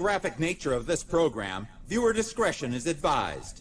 graphic nature of this program, viewer discretion is advised.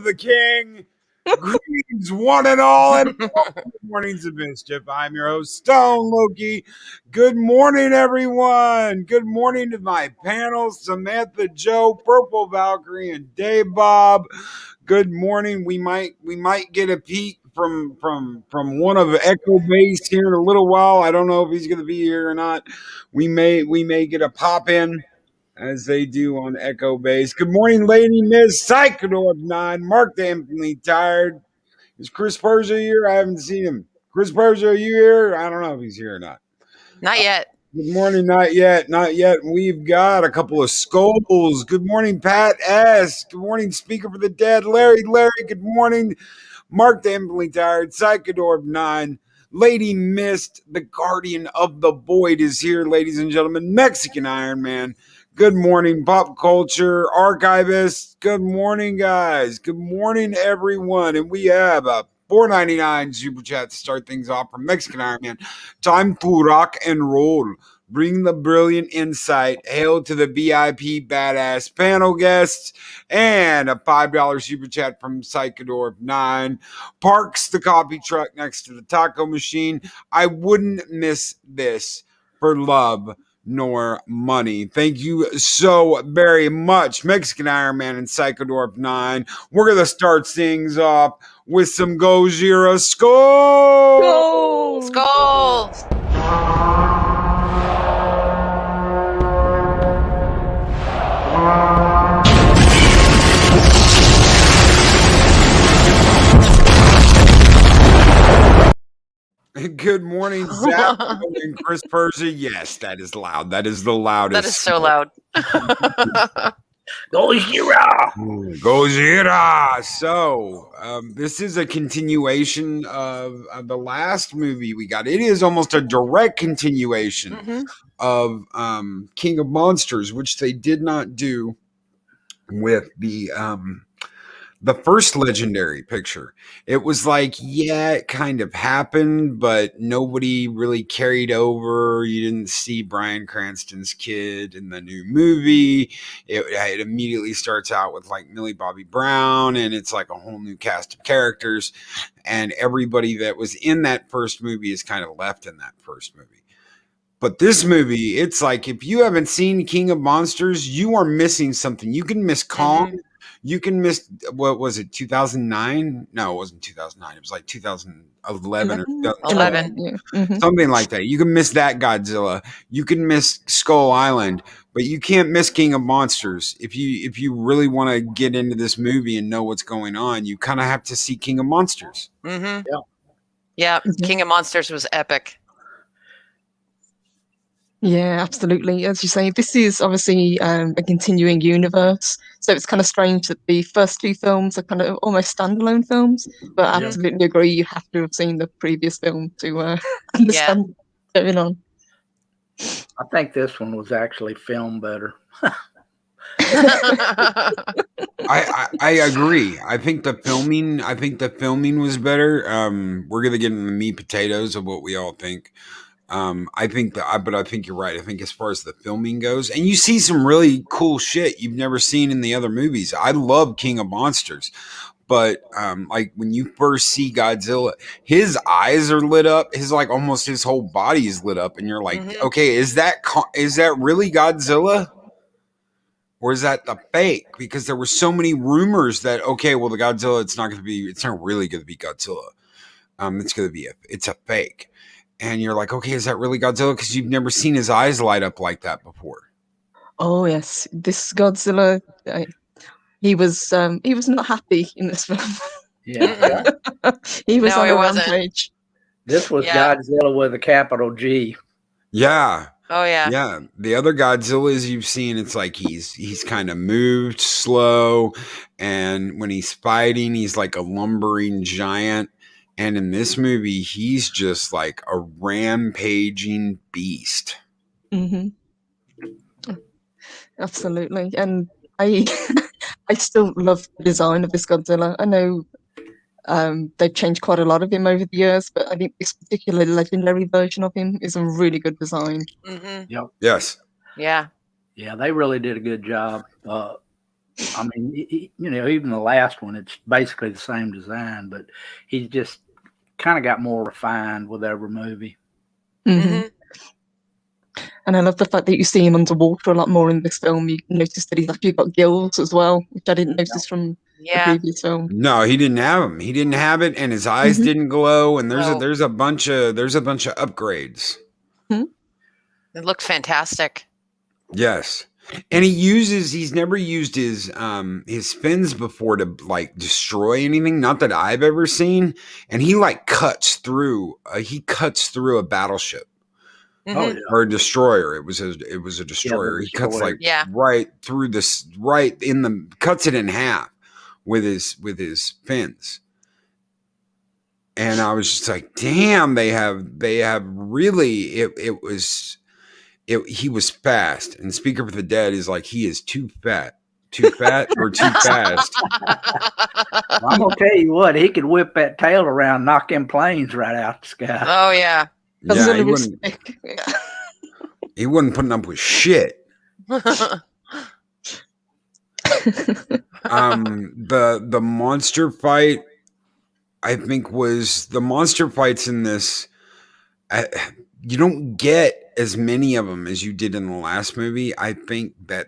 The king. Greetings, one and all, and mornings of mischief. I'm your host, Stone Loki. Good morning, everyone. Good morning to my panel, Samantha, Joe, Purple Valkyrie, and Dave Bob. Good morning. We might get a peek from one of Echo Base here in a little while. I don't know if he's going to be here or not. We may get a pop in, as they do on Echo Base. Good morning, Lady Miss Psychodor 9. Mark the Infinitely Tired. Is Chris Persia here? I haven't seen him. Chris Persia, are you here? I don't know if he's here or not. Not yet. Good morning, not yet. We've got a couple of skulls. Good morning, Pat S. Good morning, Speaker for the Dead. Larry, good morning. Mark the Infinitely Tired. Psychodor 9. Lady Mist, the Guardian of the Void, is here, ladies and gentlemen. Mexican Iron Man. Good morning, Pop Culture Archivist. Good morning, guys. Good morning, everyone. And we have a $4.99 super chat to start things off from Mexican Iron Man. Time to rock and roll. Bring the brilliant insight. Hail to the VIP badass panel guests. And a $5 super chat from Psychodor 9. Parks the coffee truck next to the taco machine. I wouldn't miss this for love nor money. Thank you so very much, Mexican Iron Man and Psychodorp 9. We're going to start things off with some Gojira Skull! Skull! Good morning, Zach and Chris Persia. Yes, that is loud. That is the loudest. That is so loud. Gojira! Gojira! So, this is a continuation of the last movie we got. It is almost a direct continuation of King of Monsters, which they did not do with the first Legendary picture. It was like, yeah, it kind of happened, but nobody really carried over. You didn't see Bryan Cranston's kid in the new movie. It immediately starts out with like Millie Bobby Brown, and it's like a whole new cast of characters, and everybody that was in that first movie is kind of left in that first movie. But this movie, it's like, if you haven't seen King of Monsters, you are missing something. You can miss Kong. You can miss, what was it, 2009? No, it wasn't 2009. It was like 2011 or 2012. 11. Yeah. Mm-hmm. Something like that. You can miss that Godzilla. You can miss Skull Island, but you can't miss King of Monsters. If you really want to get into this movie and know what's going on, you kind of have to see King of Monsters. Mm-hmm. Yeah. Yeah, Mhm. King of Monsters was epic. Yeah, absolutely. As you say, this is obviously a continuing universe, so it's kind of strange that the first two films are kind of almost standalone films. But I Mhm. absolutely agree, you have to have seen the previous film to understand what's going on. I think this one was actually filmed better. I agree. I think the filming was better. We're gonna get into the meat potatoes of what we all think. I think but I think you're right. I think as far as the filming goes, and you see some really cool shit you've never seen in the other movies. I love King of Monsters, but like when you first see Godzilla, his eyes are lit up. Almost his whole body is lit up, and you're like, Mhm. okay, is that really Godzilla? Or is that the fake? Because there were so many rumors that, okay, well, the Godzilla, it's not really going to be Godzilla. It's a fake. And you're like, okay, is that really Godzilla? Because you've never seen his eyes light up like that before. Oh yes, this Godzilla, he was not happy in this film. Yeah. He was No, on he a wasn't. rampage. This was Yeah. Godzilla with a capital G. Yeah. Oh yeah. Yeah. The other Godzillas you've seen, it's like he's kind of moved slow. And when he's fighting, he's like a lumbering giant. And in this movie, he's just like a rampaging beast. Hmm. Absolutely, and I I still love the design of this Godzilla. I know they've changed quite a lot of him over the years, but I think this particular legendary version of him is a really good design. Mm-hmm. Yes. Yeah. Yeah, they really did a good job. I mean, even the last one, it's basically the same design, but he just kind of got more refined with every movie. Mhm. And I love the fact that you see him underwater a lot more in this film. You notice that he's actually got gills as well, which I didn't notice from the Yeah. previous film. No, he didn't have them. He didn't have it, and his eyes Mhm. didn't glow. And No. there's a bunch of upgrades. It looked fantastic. Yes, and he's never used his fins before to like destroy anything. Not that I've ever seen. And he like cuts through. He cuts through a battleship Mhm. Oh, yeah. or a destroyer. It was a destroyer. He cuts destroyer. like Yeah. right through this, cuts it in half with his fins. And I was just like, damn, they have really, he was fast. And Speaker for the Dead is like, he is too fat or too fast. Well, I'm gonna tell you what, he could whip that tail around, knock them planes right out the sky. Oh yeah. Yeah, Godzilla he was wasn't, thick. he wasn't putting up with shit. The monster fight, I think, was the monster fights in this. You don't get as many of them as you did in the last movie. I think that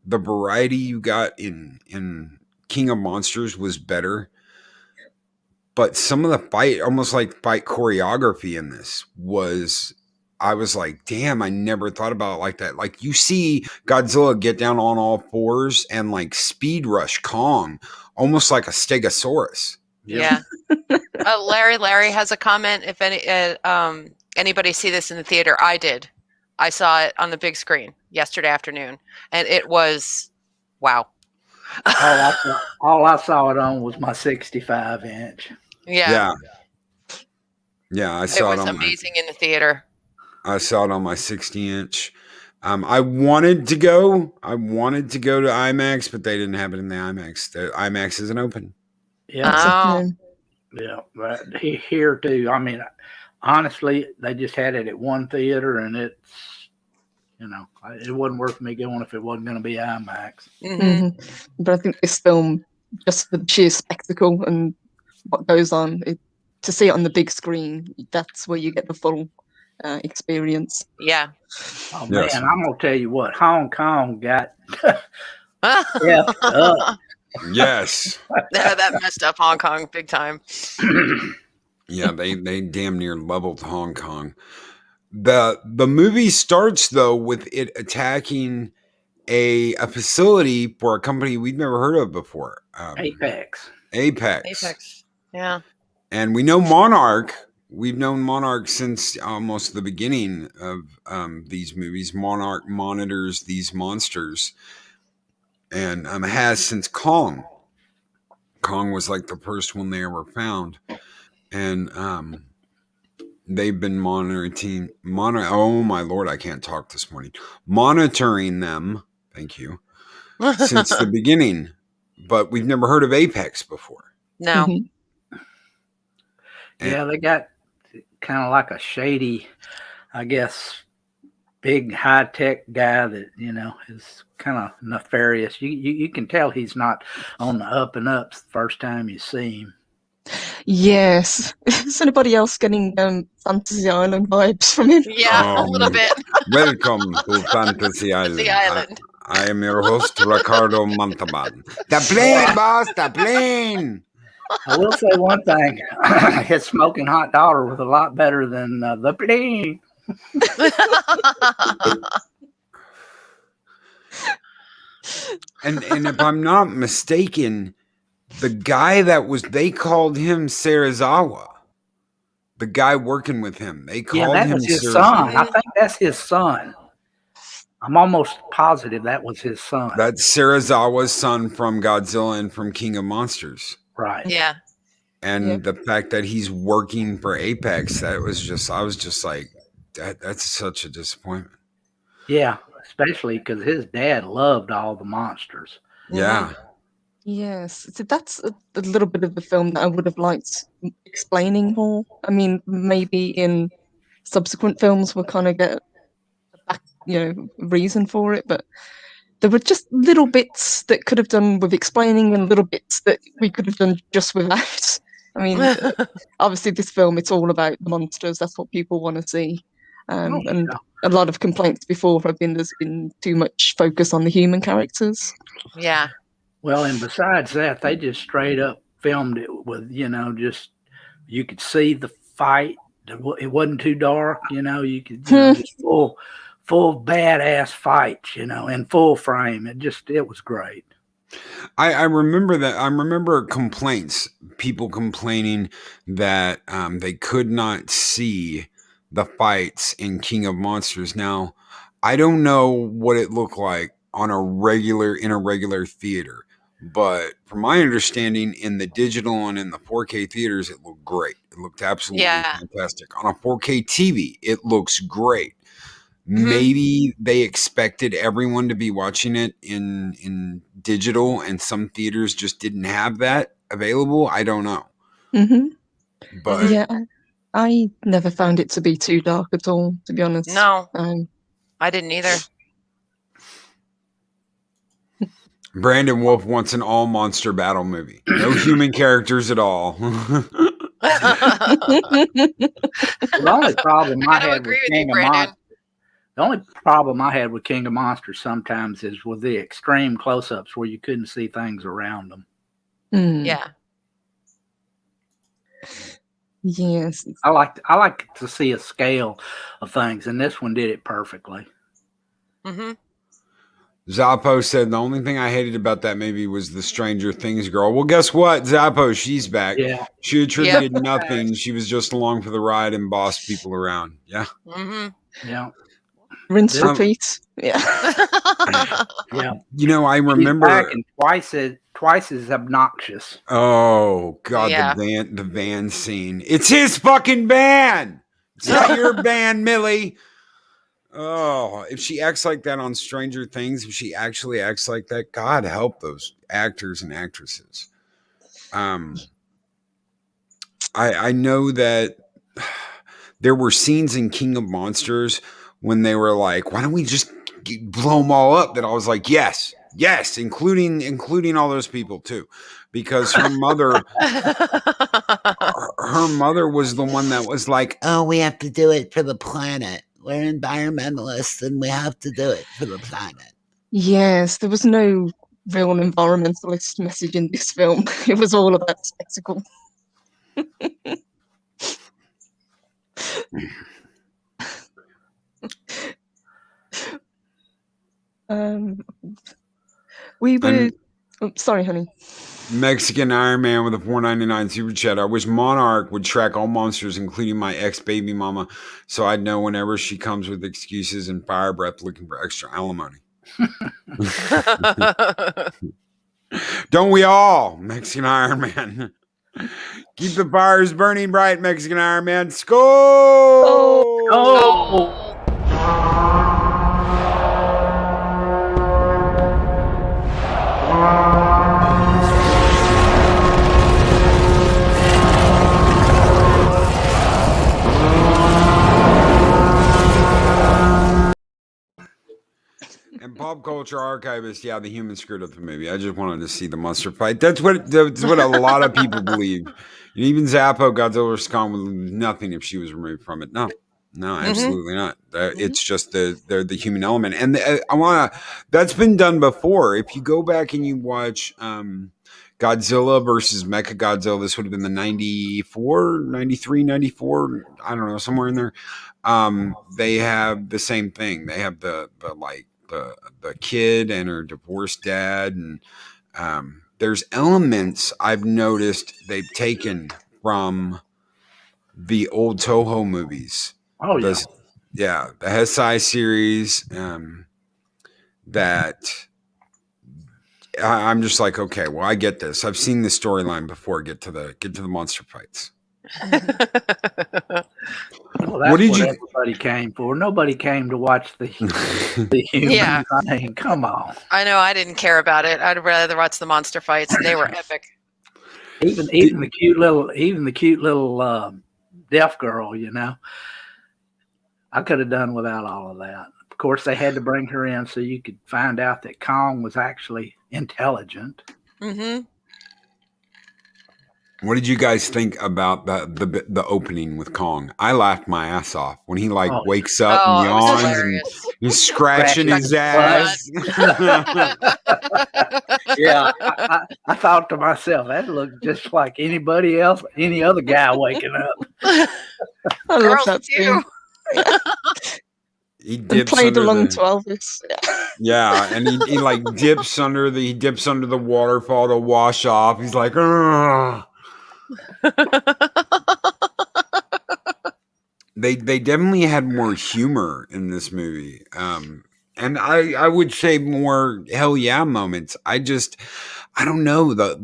the variety you got in King of Monsters was better. But some of the fight choreography in this was, I was like, damn, I never thought about it like that. Like you see Godzilla get down on all fours and like speed rush Kong, almost like a Stegosaurus. Yeah. Larry has a comment. If anybody see this in the theater, I did. I saw it on the big screen yesterday afternoon, and it was wow. All I saw it on was my 65 inch. Yeah. I It saw was amazing in the theater. I saw it on my 60-inch. I wanted to go to IMAX, but they didn't have it in the IMAX. The IMAX isn't open. Yeah, Oh. yeah. But here too. I mean, honestly, they just had it at one theater, and it's, it wasn't worth me going if it wasn't going to be IMAX. Mm-hmm. But I think this film, just for the sheer spectacle and what goes on, to see it on the big screen, that's where you get the full experience. Yeah. Oh Yes. man, I'm gonna tell you what, Hong Kong got Yeah. Yes. Yeah, that messed up Hong Kong big time. Yeah, they damn near leveled Hong Kong. The movie starts though with it attacking a facility for a company we've never heard of before. Apex. Apex. Yeah. And we know Monarch. We've known Monarch since almost the beginning of these movies. Monarch monitors these monsters, and has since Kong. Kong was like the first one they ever found, and they've been monitoring. Oh my lord, I can't talk this morning. Monitoring them. Thank you. Since the beginning, but we've never heard of Apex before. No. Mhm. Yeah, they got kind of like a shady, I guess, big high tech guy that is kind of nefarious. You can tell he's not on the up and ups the first time you see him. Yes. Is anybody else getting Fantasy Island vibes from him? Yeah, a little bit. Welcome to Fantasy Island. The island. I am your host, Ricardo Montalban. The plane, boss, the plane. I will say one thing: his smoking hot daughter was a lot better than the plane. And if I'm not mistaken, the guy they called him Sarahzawa. The guy working with him, they called that him was his Sarahzawa. son. I think that's his son. I'm almost positive that was his son. That's Sarahzawa's son from Godzilla and from King of Monsters. Right. Yeah. And the fact that he's working for Apex, I was just like, that's such a disappointment. Yeah, especially because his dad loved all the monsters. Yeah. Yes, so that's a little bit of the film that I would have liked explaining more. I mean, maybe in subsequent films we'll kind of get a back, reason for it, but there were just little bits that could have done with explaining and little bits that we could have done just without. I mean, obviously this film, it's all about the monsters. That's what people want to see. And a lot of complaints before have been there's been too much focus on the human characters. Yeah. Well, and besides that, they just straight up filmed it with, just you could see the fight. It wasn't too dark, you could just full badass fights, in full frame. It was great. I remember that. I remember complaints, people complaining that they could not see the fights in King of Monsters. Now, I don't know what it looked like in a regular theater, but from my understanding, in the digital and in the 4K theaters, it looked great. It looked absolutely fantastic. On a 4K TV, it looks great. Mm-hmm. Maybe they expected everyone to be watching it in digital, and some theaters just didn't have that available. I don't know. Mm-hmm. But yeah, I never found it to be too dark at all, to be honest. No, I didn't either. Brandon Wolfe wants an all monster battle movie. No human characters at all. The only problem I had with King of Monsters. The only problem I had with King of Monsters sometimes is with the extreme close-ups where you couldn't see things around them. Mm. Yeah. Yes. I like to see a scale of things, and this one did it perfectly. Mm-hmm. Zappo said the only thing I hated about that movie was the Stranger Things girl. Well, guess what, Zappo? She's back. Yeah. She attributed nothing. She was just along for the ride and bossed people around. Yeah. Mm-hmm. Yeah. Rinse, repeat. Yeah. Yeah. I remember. She's back and twice as obnoxious. Oh God, the van scene. It's his fucking van. It's not your van, Millie. Oh, if she acts like that on Stranger Things, if she actually acts like that, God help those actors and actresses. I know that there were scenes in King of Monsters when they were like, why don't we just blow them all up? That I was like, yes, including all those people too, because her mother was the one that was like, oh, we have to do it for the planet. We're environmentalists and we have to do it for the planet. Yes, there was no real environmentalist message in this film. It was all about spectacle. We were. Sorry, honey. Mexican Iron Man with a $4.99 super chat. I wish Monarch would track all monsters, including my ex-baby mama, so I'd know whenever she comes with excuses and fire breath looking for extra alimony. Don't we all, Mexican Iron Man? Keep the fires burning bright, Mexican Iron Man. Skull! Oh! And pop culture archivist, yeah, the human screwed up the movie. I just wanted to see the monster fight. That's what a lot of people believe. And even Zappo, Godzilla vs. Kong would lose nothing if she was removed from it. No, absolutely not. It's just the human element, and that's been done before. If you go back and you watch Godzilla versus Mechagodzilla, this would have been the 94, 93, 94, I don't know, somewhere in there. They have the same thing. They have the kid and her divorced dad, and there's elements I've noticed they've taken from the old Toho movies. Oh yeah, the Heisei series. That I'm just like, okay, well, I get this. I've seen the storyline before. Get to the monster fights. Well, that's what everybody came for. Nobody came to watch the human. Yeah. I mean, come on. I know. I didn't care about it. I'd rather watch the monster fights. They were epic. Even the cute little deaf girl, you know. I could have done without all of that. Of course, they had to bring her in so you could find out that Kong was actually intelligent. Mm-hmm. What did you guys think about the opening with Kong? I laughed my ass off when he wakes up and yawns and he's scratching his ass. Yeah, I thought to myself, that looked just like anybody else, any other guy waking up. I love that too. He dips played along to Elvis. Yeah, and he like dips under the waterfall to wash off. He's like, ugh. They definitely had more humor in this movie, and I would say more hell yeah moments. I don't know, the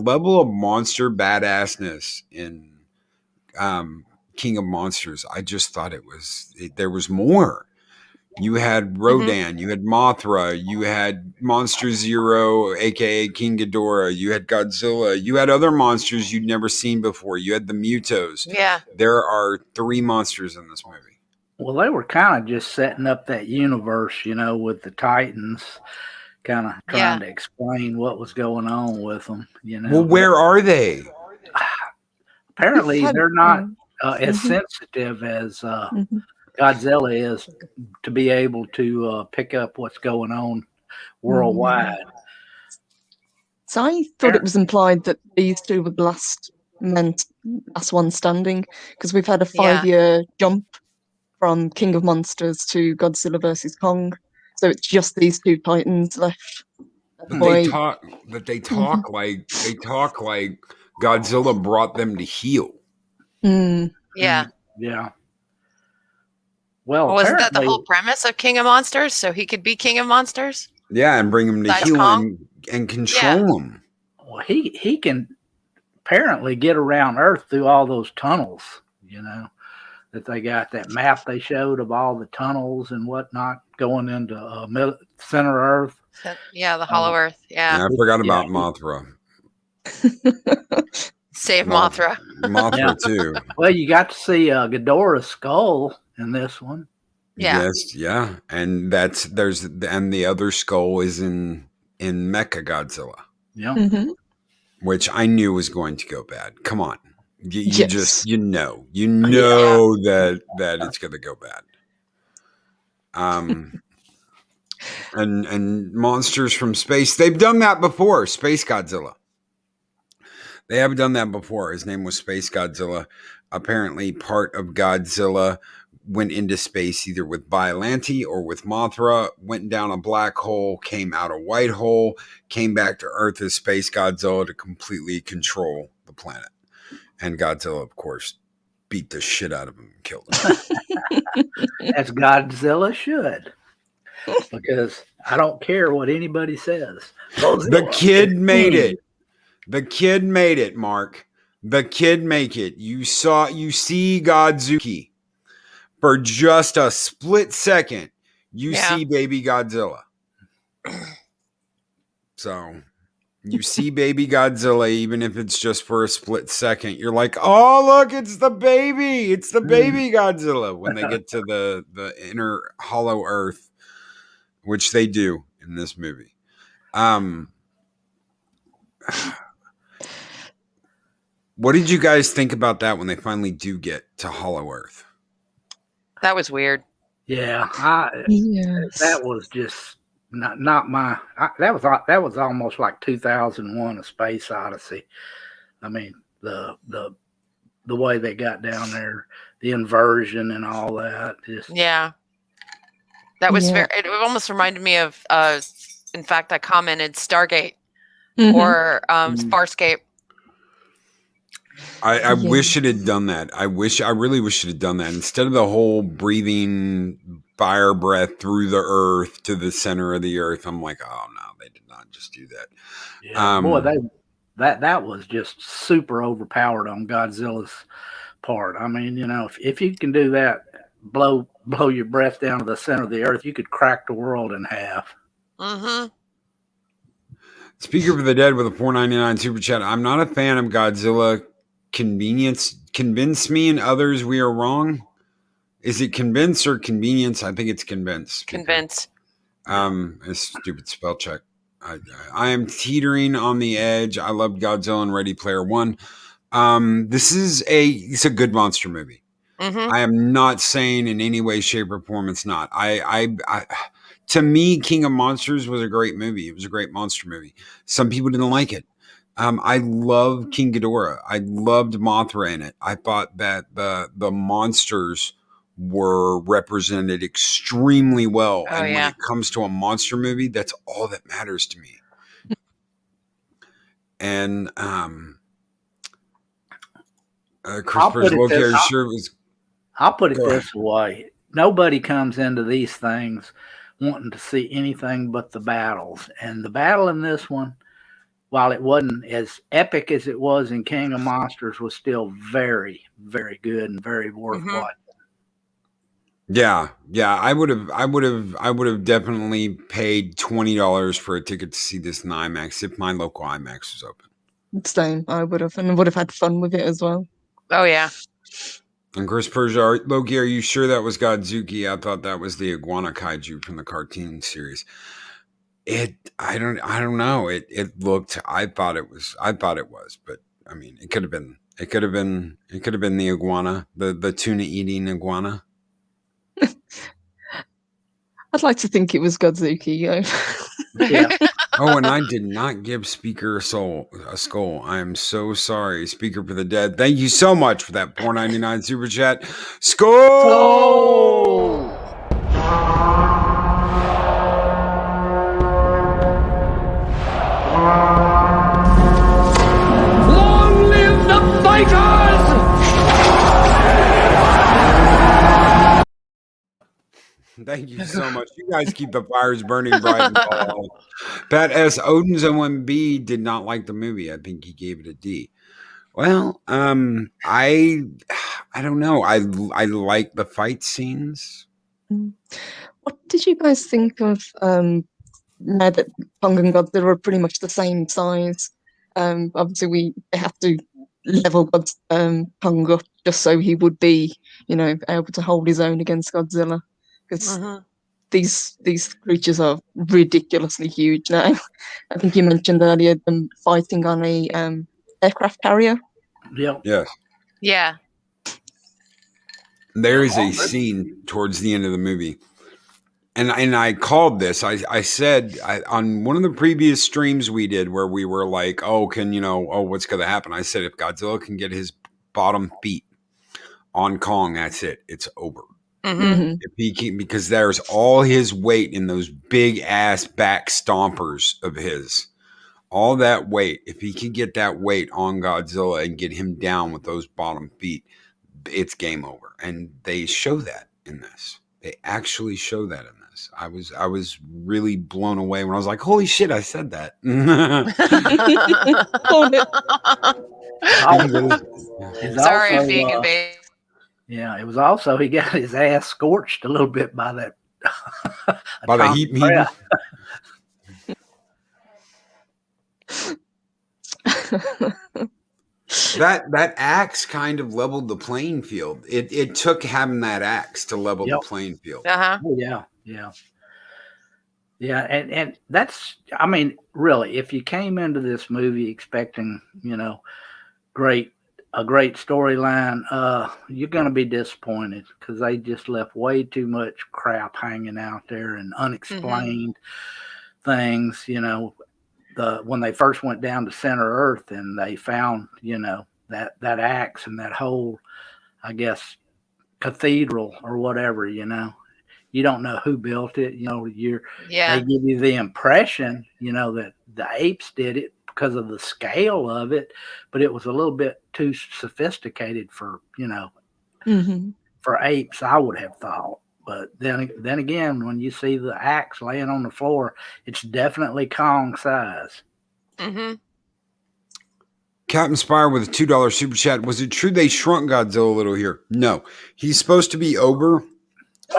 level of monster badassness in King of Monsters. I just thought there was more. You had Rodan, you had Mothra, you had Monster Zero, aka King Ghidorah, you had Godzilla, you had other monsters you'd never seen before. You had the Mutos. Yeah. There are 3 monsters in this movie. Well, they were kind of just setting up that universe, you know, with the Titans, kind of trying to explain what was going on with them, you know. Well, where are they? Apparently, they're not as sensitive as Godzilla is to be able to pick up what's going on worldwide. So I thought it was implied that these two were the last one standing, because we've had a 5-year jump from King of Monsters to Godzilla versus Kong. So it's just these 2 titans left. But they talk like Godzilla brought them to heel. Yeah. Yeah. Well, wasn't that the whole premise of King of Monsters? So he could be King of Monsters? Yeah, and bring him to heel and control him. Well, he can apparently get around Earth through all those tunnels, you know, that they got, that map they showed of all the tunnels and whatnot going into center Earth. Yeah, the Hollow Earth. Yeah. I forgot about Mothra. Save Mothra. Mothra too. Well, you got to see Ghidorah's skull in this one. Yeah. Yes, yeah. And the other skull is in Mechagodzilla. Yeah. Mm-hmm. Which I knew was going to go bad. Come on. You just know that it's going to go bad. and monsters from space. They've done that before. Space Godzilla. They have done that before. His name was Space Godzilla. Apparently, part of Godzilla went into space either with Biollante or with Mothra, went down a black hole, came out a white hole, came back to Earth as Space Godzilla to completely control the planet. And Godzilla, of course, beat the shit out of him and killed him. As Godzilla should. Because I don't care what anybody says. The kid made it. The kid made it, Mark. The kid make it. You see Godzuki. For just a split second, you see baby Godzilla. So you see baby Godzilla, even if it's just for a split second. You're like, oh, look, it's the baby. It's the baby Godzilla when they get to the inner hollow earth, which they do in this movie. What did you guys think about that when they finally do get to hollow earth? That was weird. Yeah, Yes. that was just not my. That was almost like 2001: A Space Odyssey. I mean, the way they got down there, the inversion and all that. Just Yeah. That was very. It almost reminded me of. In fact, I commented Stargate or Farscape. I wish it had done that. I really wish it had done that. Instead of the whole breathing fire breath through the earth to the center of the earth, I'm like, oh no, they did not just do that. Yeah, boy, that was just super overpowered on Godzilla's part. I mean, you know, if you can do that, blow your breath down to the center of the earth, you could crack the world in half. Mm-hmm. Speaker for the Dead with a $4.99 super chat. I'm not a fan of Godzilla. Convince me and others we are wrong. Is it convince or convenience? I think it's convince. Convince. A stupid spell check. I am teetering on the edge. I loved Godzilla and Ready Player One. It's a good monster movie. Mm-hmm. I am not saying in any way, shape, or form it's not. To me, King of Monsters was a great movie. It was a great monster movie. Some people didn't like it. I love King Ghidorah. I loved Mothra in it. I thought that the monsters were represented extremely well. When it comes to a monster movie, that's all that matters to me. And Christopher's locator sure was. I'll put it this way: nobody comes into these things wanting to see anything but the battles, and the battle in this one, while it wasn't as epic as it was in King of Monsters, was still very, very good and very worth watching. Yeah. I would have definitely paid $20 for a ticket to see this in IMAX if my local IMAX was open. Same, I would have, and would have had fun with it as well. Oh yeah. And Chris Persia, Loki, are you sure that was Godzuki? I thought that was the iguana kaiju from the cartoon series. I don't know. It looked. I thought it was, but I mean, it could have been the iguana, the tuna eating iguana. I'd like to think it was Godzuki. Yeah. Oh, and I did not give Speaker a skull. I am so sorry, Speaker for the Dead. Thank you so much for that $4.99 super chat. Skull! Long live the fighters! Thank you so much. You guys keep the fires burning bright and tall. Pat S. Odin's OMB did not like the movie. I think he gave it a D. Well, I don't know. I like the fight scenes. What did you guys think of now that Kong and Godzilla are pretty much the same size? Obviously, they have to level Kong up just so he would be, able to hold his own against Godzilla. Because these creatures are ridiculously huge now. I think you mentioned earlier them fighting on a aircraft carrier. Yep. Yes. Yeah. There is a scene towards the end of the movie, And I called this. I said on one of the previous streams we did where we were like, what's going to happen? I said, if Godzilla can get his bottom feet on Kong, that's it. It's over. Mm-hmm. If he can, because there's all his weight in those big ass back stompers of his. All that weight, if he can get that weight on Godzilla and get him down with those bottom feet, it's game over. And they show that in this. They actually show that in this. I was really blown away when I was like, holy shit, I said that. Sorry, I'm being invaded. Yeah, it was also, he got his ass scorched a little bit by that. By the heat. That axe kind of leveled the playing field. It took having that axe to level the playing field. Uh-huh. Oh, yeah. And that's, I mean, really, if you came into this movie expecting, a great storyline, you're going to be disappointed because they just left way too much crap hanging out there and unexplained things. When they first went down to Center Earth and they found, that axe and that whole, I guess, cathedral or whatever, you don't know who built it. They give you the impression, that the apes did it because of the scale of it, but it was a little bit too sophisticated for, for apes, I would have thought. But then again, when you see the axe laying on the floor, it's definitely Kong size. Mm-hmm. Captain Spire with a $2 super chat. Was it true they shrunk Godzilla a little here? No. He's supposed to be over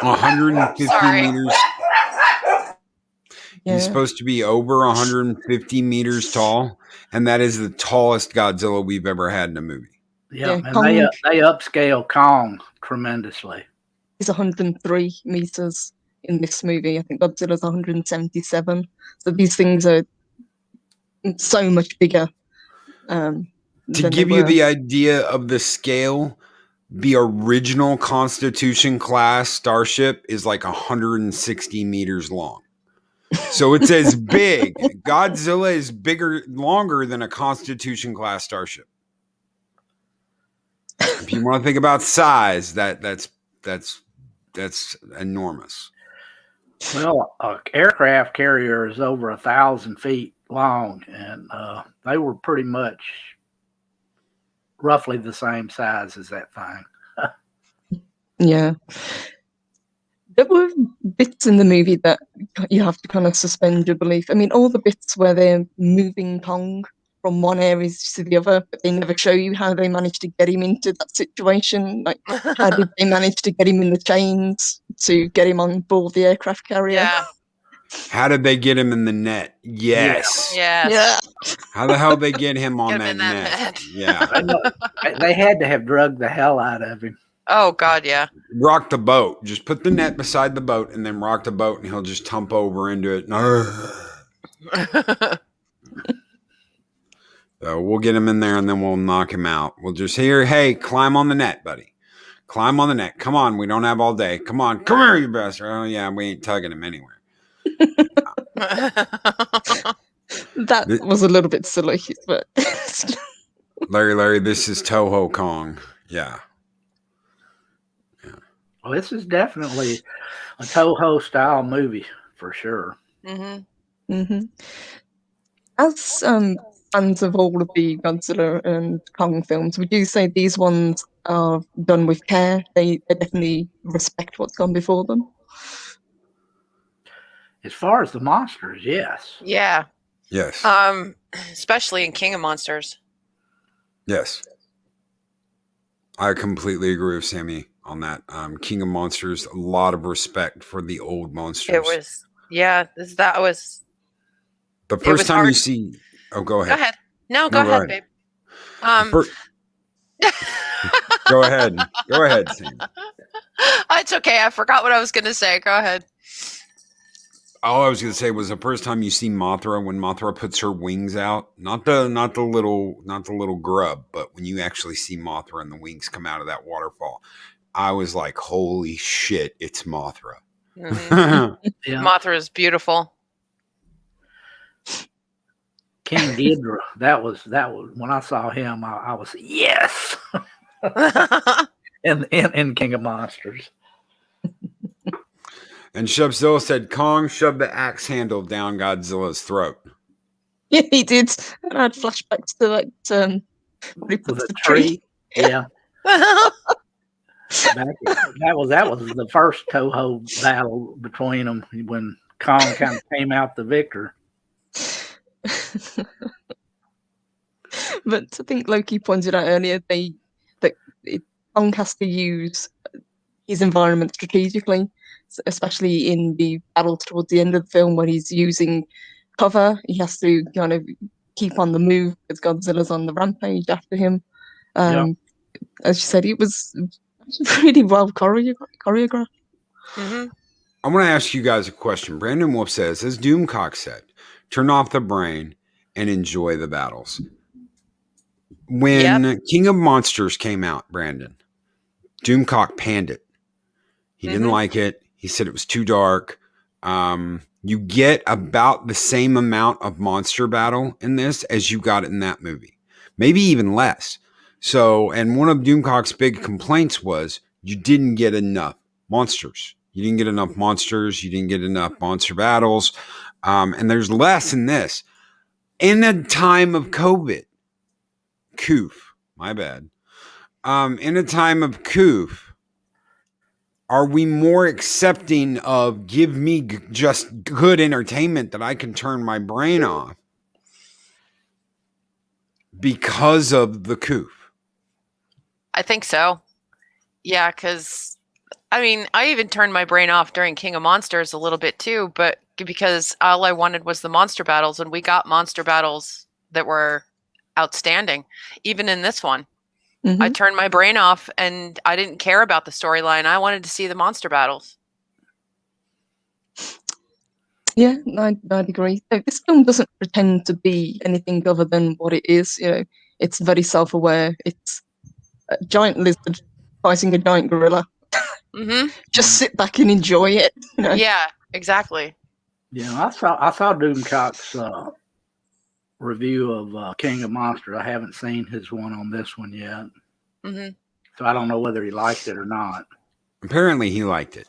150 meters. Yeah. He's supposed to be over 150 meters tall, and that is the tallest Godzilla we've ever had in a movie. Yeah, and they upscale Kong tremendously. He's 103 meters in this movie. I think Godzilla's 177. So these things are so much bigger. To give you the idea of the scale, the original Constitution class starship is like 160 meters long. So it's as big. Godzilla is longer than a Constitution class starship. If you want to think about size, that's enormous. Well, an aircraft carrier is over 1,000 feet long, and they were pretty much roughly the same size as that thing. Yeah. There were bits in the movie that you have to kind of suspend your belief. I mean, all the bits where they're moving Kong from one area to the other, but they never show you how they managed to get him into that situation. Like, how did they manage to get him in the chains to get him on board the aircraft carrier? Yeah. How did they get him in the net? Yes. Yeah. How the hell did they get him on Get him that in that net? net. Yeah. They had to have drugged the hell out of him. Oh, God, yeah. Rock the boat. Just put the net beside the boat and then rock the boat, and he'll just tump over into it. So we'll get him in there and then we'll knock him out. We'll just hear, hey, climb on the net, buddy. Climb on the net. Come on. We don't have all day. Come on. Come here, you bastard. Oh, yeah. We ain't tugging him anywhere. That was a little bit silly, but Larry, this is Toho Kong. Yeah. Well, this is definitely a Toho style movie for sure. Mm-hmm. Mm-hmm. As fans of all of the Godzilla and Kong films, would you say these ones are done with care? They definitely respect what's gone before them? As far as the monsters, yes. Yeah. Yes. Especially in King of Monsters. Yes. I completely agree with Sammy on that. King of Monsters, a lot of respect for the old monsters. It was, that was. The first time you see, go ahead. Go ahead. No, go ahead, babe. Go ahead. Go ahead, Sammy. It's okay. I forgot what I was going to say. Go ahead. All I was going to say was the first time you see Mothra, when Mothra puts her wings out, not the little grub, but when you actually see Mothra and the wings come out of that waterfall, I was like, holy shit, it's Mothra. Mhm. Yeah. Mothra is beautiful. King Ghidorah. That was when I saw him. I was yes. in King of Monsters. And Shubzilla said Kong shoved the axe handle down Godzilla's throat. Yeah, he did. And I had flashbacks to that when he To puts the the tree. Yeah. That was the first Toho battle between them when Kong kind of came out the victor. But I think Loki pointed out earlier Kong has to use his environment strategically, especially in the battles towards the end of the film where he's using cover. He has to kind of keep on the move because Godzilla's on the rampage after him. As you said, it was really well choreographed. Mm-hmm. I want to ask you guys a question. Brandon Wolfe says, as Doomcock said, turn off the brain and enjoy the battles. When King of Monsters came out, Brandon, Doomcock panned it. He didn't like it. He said it was too dark. You get about the same amount of monster battle in this as you got in that movie. Maybe even less. So, and one of Doomcock's big complaints was you didn't get enough monsters. You didn't get enough monsters. You didn't get enough monster battles. And there's less in this. In a time of COVID, my bad. In a time of coof, are we more accepting of give me just good entertainment that I can turn my brain off because of the coof? I think so. Yeah, because I mean, I even turned my brain off during King of Monsters a little bit too, but because all I wanted was the monster battles, and we got monster battles that were outstanding, even in this one. Mm-hmm. I turned my brain off and I didn't care about the storyline. I wanted to see the monster battles. Yeah, I'd agree. This film doesn't pretend to be anything other than what it is. You know, it's very self-aware. It's a giant lizard fighting a giant gorilla. Mm-hmm. Just sit back and enjoy it. You know? Yeah, exactly. Yeah, I saw Doomcock's review of King of Monsters. I haven't seen his one on this one yet. Mm-hmm. So I don't know whether he liked it or not. Apparently he liked it.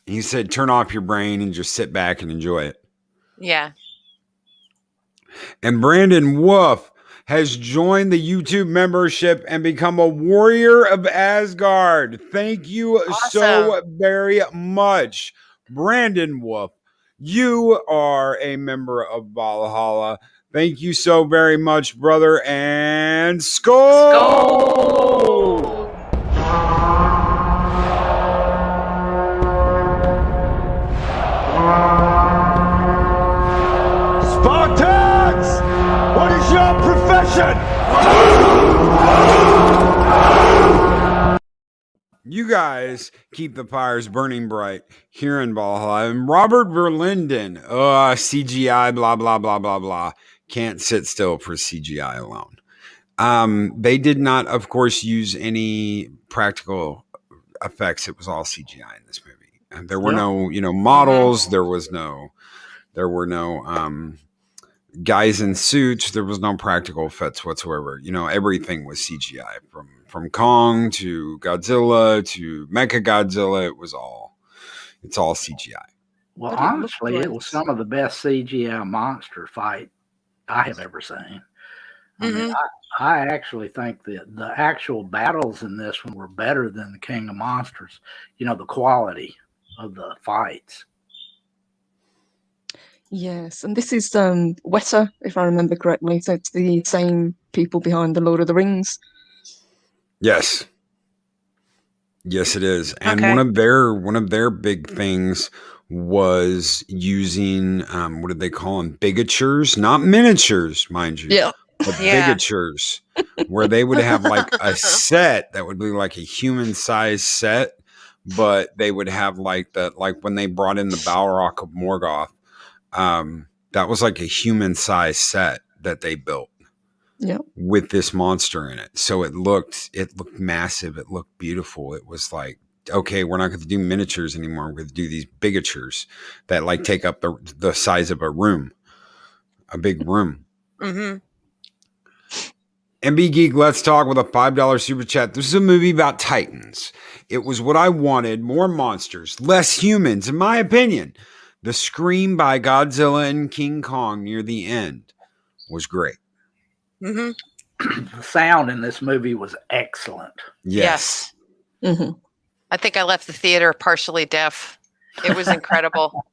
He said, turn off your brain and just sit back and enjoy it. Yeah. And Brandon Wolfe has joined the YouTube membership and become a warrior of Asgard. Thank you so very much. Brandon Wolfe, you are a member of Valhalla. Thank you so very much, brother. And Skull! Spartans! What is your profession? You guys keep the fires burning bright here in Valhalla. And Robert Verlinden, CGI, blah, blah, blah, blah, blah. Can't sit still for CGI alone. They did not, of course, use any practical effects. It was all CGI in this movie. And there were no, models. There were no guys in suits. There was no practical effects whatsoever. Everything was CGI from Kong to Godzilla to Mechagodzilla. It's all CGI. Well, honestly, it was some of the best CGI monster fight I have ever seen. I mean, I actually think that the actual battles in this one were better than the King of Monsters. The quality of the fights. Yes, and this is Weta, if I remember correctly. So it's the same people behind the Lord of the Rings. Yes, it is. And one of their big things was using what did they call them? Bigatures, not miniatures, mind you. Yeah. But bigatures, where they would have like a set that would be like a human-sized set, but they would have like when they brought in the Balrog of Morgoth, that was like a human-sized set that they built. Yeah. With this monster in it. So it looked massive. It looked beautiful. It was like okay, we're not going to do miniatures anymore. We're going to do these bigatures that like take up the size of a big room. Mm-hmm. MB Geek, let's talk with a $5 super chat. This is a movie about Titans. It was what I wanted. More monsters, less humans, in my opinion. The scream by Godzilla and King Kong near the end was great. Mm-hmm. The sound in this movie was excellent. Yes. Mm-hmm. I think I left the theater partially deaf. It was incredible.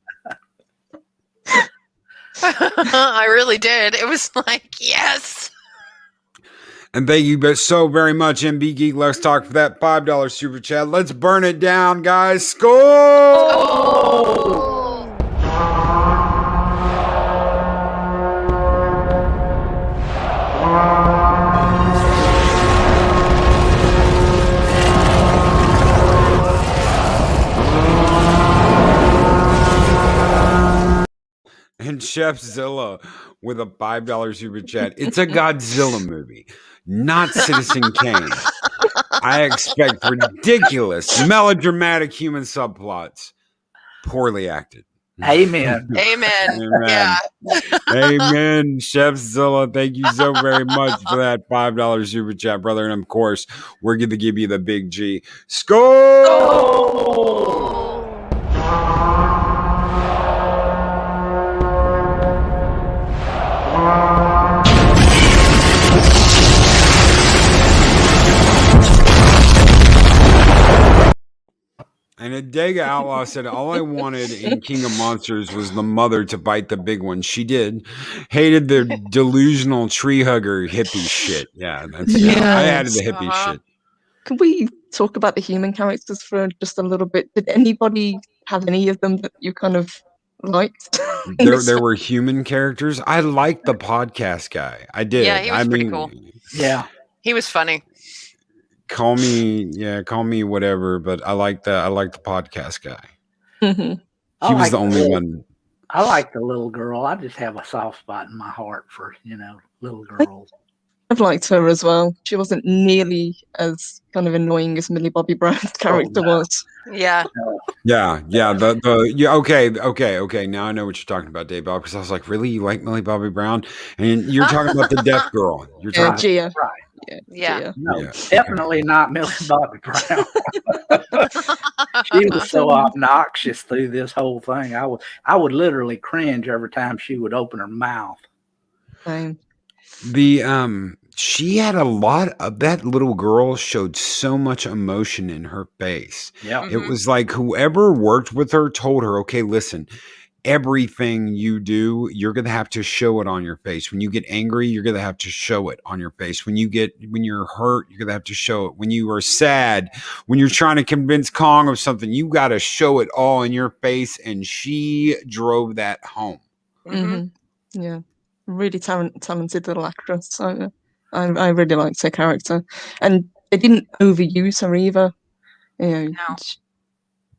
I really did. It was like, yes. And thank you so very much, MB Geek. Let's talk for that $5 super chat. Let's burn it down, guys. Score! And Chef Zilla with a $5 super chat. It's a Godzilla movie, not Citizen Kane. I expect ridiculous, melodramatic human subplots. Poorly acted. Amen. Amen. Amen. Yeah. Amen. Chef Zilla, thank you so very much for that $5 super chat, brother. And of course, we're going to give you the big G. Score! Oh! And Adega Outlaw said, all I wanted in King of Monsters was the mother to bite the big one. She did. Hated the delusional tree hugger hippie shit. Yeah, that's I added the hippie shit. Can we talk about the human characters for just a little bit? Did anybody have any of them that you kind of liked? There were human characters. I liked the podcast guy. I did. Yeah, he was pretty cool. Yeah. He was funny. Call me whatever, but I like the podcast guy. Mm-hmm. He was the only one. I like the little girl. I just have a soft spot in my heart for, little girls. I've liked her as well. She wasn't nearly as kind of annoying as Millie Bobby Brown's character was. Yeah. Yeah. Okay. Now I know what you're talking about, Dave Bob, because I was like, really, you like Millie Bobby Brown? And you're talking about the deaf girl. You're talking Gia. Right. Yeah. No, Yeah. definitely not Millie Bobby Brown. She was so obnoxious through this whole thing. I would literally cringe every time she would open her mouth. She had a lot of that little girl showed so much emotion in her face. Yeah. It was like whoever worked with her told her, okay, listen, everything you do, you're going to have to show it on your face. When you get angry, you're going to have to show it on your face. When you're hurt, you're going to have to show it. When you are sad, when you're trying to convince Kong of something, you got to show it all in your face. And she drove that home. Mm-hmm. Yeah. Really talented little actress. So I really liked her character. And they didn't overuse her either. No.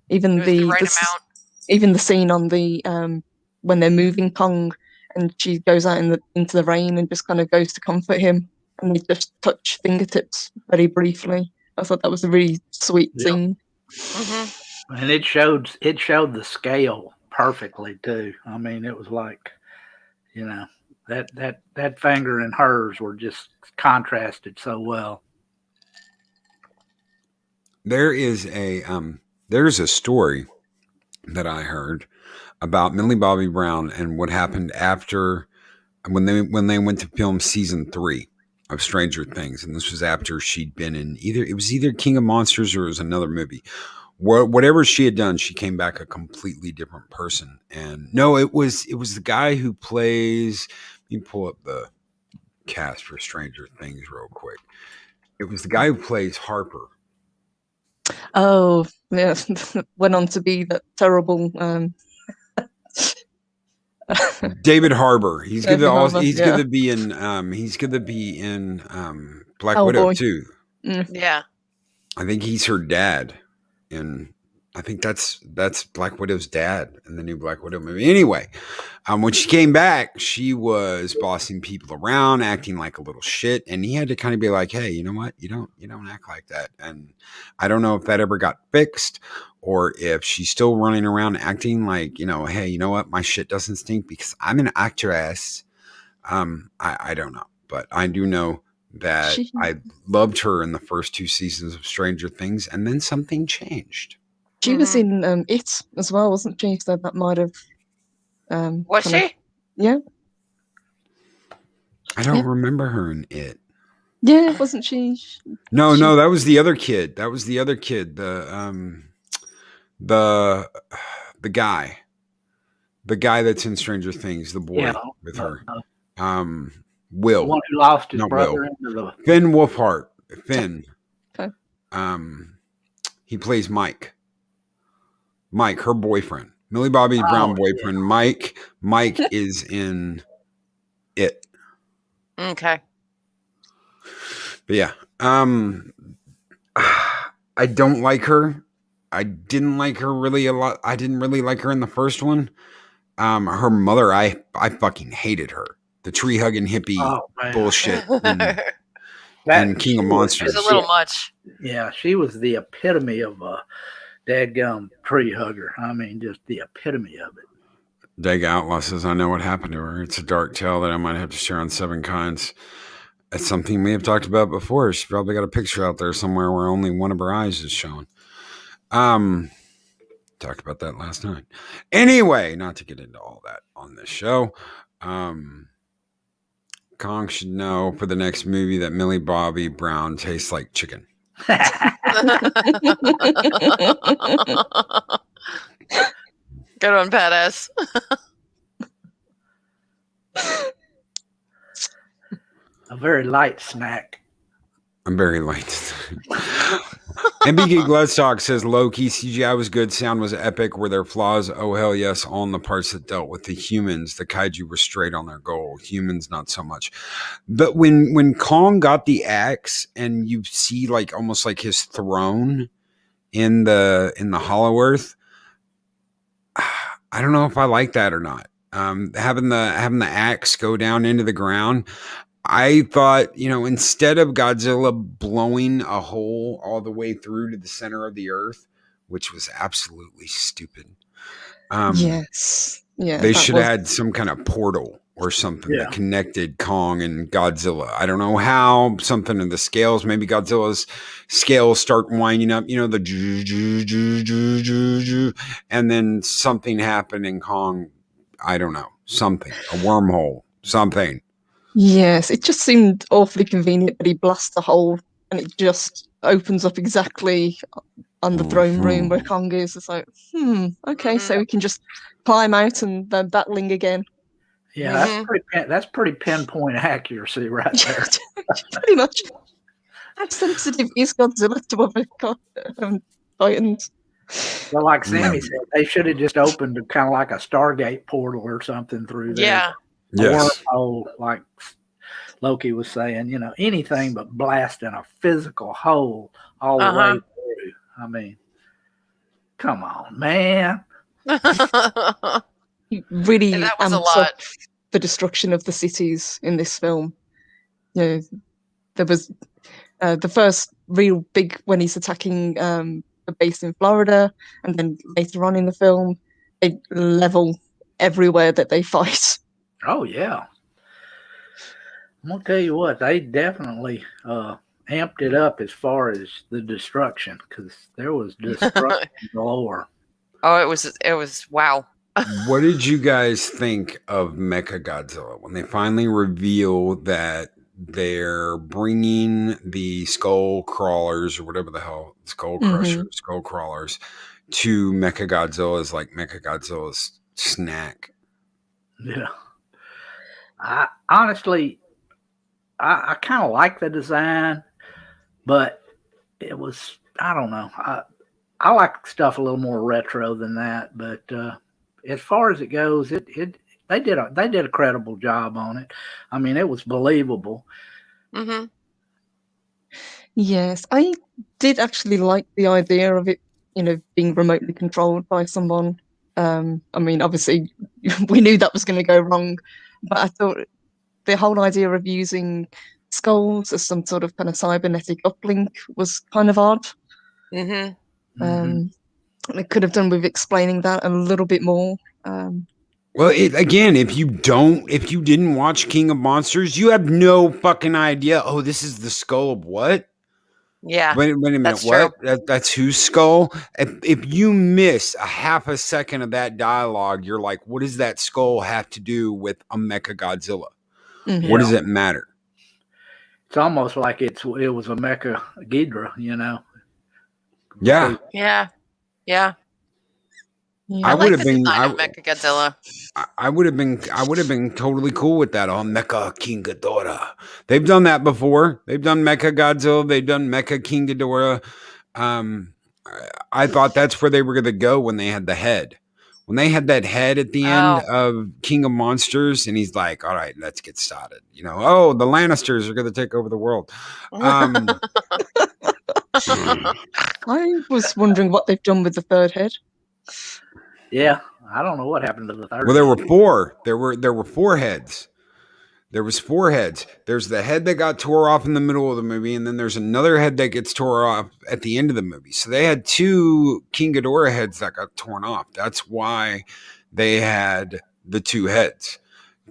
Even the right amount. Even the scene on the when they're moving Kong and she goes out into the rain and just kind of goes to comfort him and they just touch fingertips very briefly. I thought that was a really sweet scene. Mm-hmm. And it showed the scale perfectly too. I mean, it was like, that finger and hers were just contrasted so well. There's a story that I heard about Millie Bobby Brown and what happened after when they went to film season 3 of Stranger Things, and this was after she'd been in either King of Monsters or it was another movie. Whatever she had done, she came back a completely different person. And no, it was the guy who plays. Let me pull up the cast for Stranger Things real quick. It was the guy who plays Harper. Oh, yeah. Went on to be that terrible David Harbour. He's David gonna Harbour, he's yeah. gonna be in Black Oh, Widow boy. too. Yeah. I think he's her dad in I think that's Black Widow's dad in the new Black Widow movie. Anyway, when she came back, she was bossing people around, acting like a little shit, and he had to kind of be like, "Hey, you know what? You don't act like that." And I don't know if that ever got fixed, or if she's still running around acting like, hey, you know what? My shit doesn't stink because I'm an actress. I don't know, but I do know that I loved her in the first 2 seasons of Stranger Things, and then something changed. She was in It as well, wasn't she? So that might have. Was she? Yeah. I don't remember her in It. Yeah, wasn't she? No, that was the other kid. The guy. The guy that's in Stranger Things, the boy with her. Will. The one who lost his Not brother Will. into the... Finn Wolfhard. Finn. Okay. He plays Mike. Mike, her boyfriend. Millie Bobby Brown boyfriend. Yeah. Mike is in It. Okay. But yeah. I don't like her. I didn't like her really a lot. I didn't really like her in the first one. Her mother, I fucking hated her. The tree hugging hippie bullshit. And King of Monsters. It's a little much. Yeah, she was the epitome of a dadgum tree hugger. I mean, just the epitome of it. Dag Outlaw says, I know what happened to her. It's a dark tale that I might have to share on Seven Kinds. It's something we have talked about before. She probably got a picture out there somewhere where only one of her eyes is shown. Talked about that last night. Anyway, not to get into all that on this show. Kong should know for the next movie that Millie Bobby Brown tastes like chicken. Good one, badass. A very light snack. I'm very light. MBG Bloodstock says low-key CGI was good, sound was epic. Were there flaws? Oh hell yes, all in the parts that dealt with the humans. The kaiju were straight on their goal. Humans not so much. But when Kong got the axe and you see like almost like his throne in the Hollow Earth, I don't know if I like that or not. Having the axe go down into the ground. I thought, instead of Godzilla blowing a hole all the way through to the center of the earth, which was absolutely stupid. Yes. Yeah. They should have had some kind of portal or something that connected Kong and Godzilla. I don't know how, something in the scales. Maybe Godzilla's scales start winding up, the and then something happened in Kong. I don't know. Something. A wormhole. Something. Yes, it just seemed awfully convenient that he blasts a hole and it just opens up exactly on the throne room where Kong is. It's like, okay, so we can just climb out and then battling again. Yeah, that's pretty pinpoint accuracy right there. Pretty much. How sensitive is Godzilla to other Titans? Well, like Sammy said, they should have just opened kind of like a Stargate portal or something through there. Yeah. Wormhole, like Loki was saying, anything but blasting a physical hole all the way through. I mean, come on, man. He really that was a amps lot. up the destruction of the cities in this film. There was the first real big when he's attacking the base in Florida, and then later on in the film, they level everywhere that they fight. Oh, yeah. I'm going to tell you what, they definitely amped it up as far as the destruction, because there was destruction galore. Oh, it was wow. What did you guys think of Mechagodzilla when they finally reveal that they're bringing the skull crawlers or whatever the hell, skull crawlers to Mechagodzilla's like Mechagodzilla's snack? Yeah. I honestly, I kind of like the design, but it was, I don't know. I like stuff a little more retro than that, but as far as it goes, they did a credible job on it. I mean, it was believable. Mm-hmm. Yes, I did actually like the idea of it being remotely controlled by someone. I mean, obviously, we knew that was going to go wrong, but I thought the whole idea of using skulls as some sort of kind of cybernetic uplink was kind of odd. They could have done with explaining that a little bit more. Well, again, if you didn't watch King of Monsters, you have no fucking idea. Oh, this is the skull of what? Yeah. Wait a minute, that's what? true. That's whose skull? If you miss a half a second of that dialogue, you're like, what does that skull have to do with a Mecha Godzilla? Mhm. What does it matter? It's almost like it was a Mecha Ghidorah, Yeah. Yeah. Yeah. Yeah. I I like would the have been. design of Mechagodzilla. I would have been totally cool with that. Oh, Mecha King Ghidorah. They've done that before. They've done Mecha Godzilla. They've done Mecha King Ghidorah. I thought that's where they were going to go when they had the head. When they had that head at the end of King of Monsters, and he's like, "All right, let's get started." Oh, the Lannisters are going to take over the world. I was wondering what they've done with the third head. Yeah, I don't know what happened to the third. Well, there were four. There were four heads. There was four heads. There's the head that got tore off in the middle of the movie, and then there's another head that gets tore off at the end of the movie. So they had two King Ghidorah heads that got torn off. That's why they had the two heads.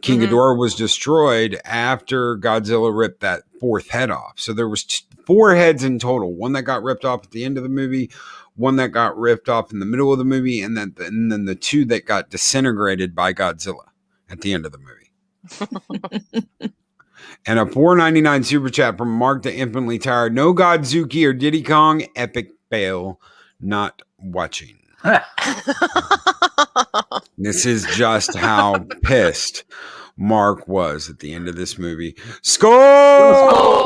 King Ghidorah was destroyed after Godzilla ripped that fourth head off. So there was four heads in total. One that got ripped off at the end of the movie, one that got ripped off in the middle of the movie, and then the two that got disintegrated by Godzilla at the end of the movie. And a $4.99 super chat from Mark the Infinitely Tired. No Godzuki or Diddy Kong. Epic fail. Not watching. This is just how pissed Mark was at the end of this movie. Skull!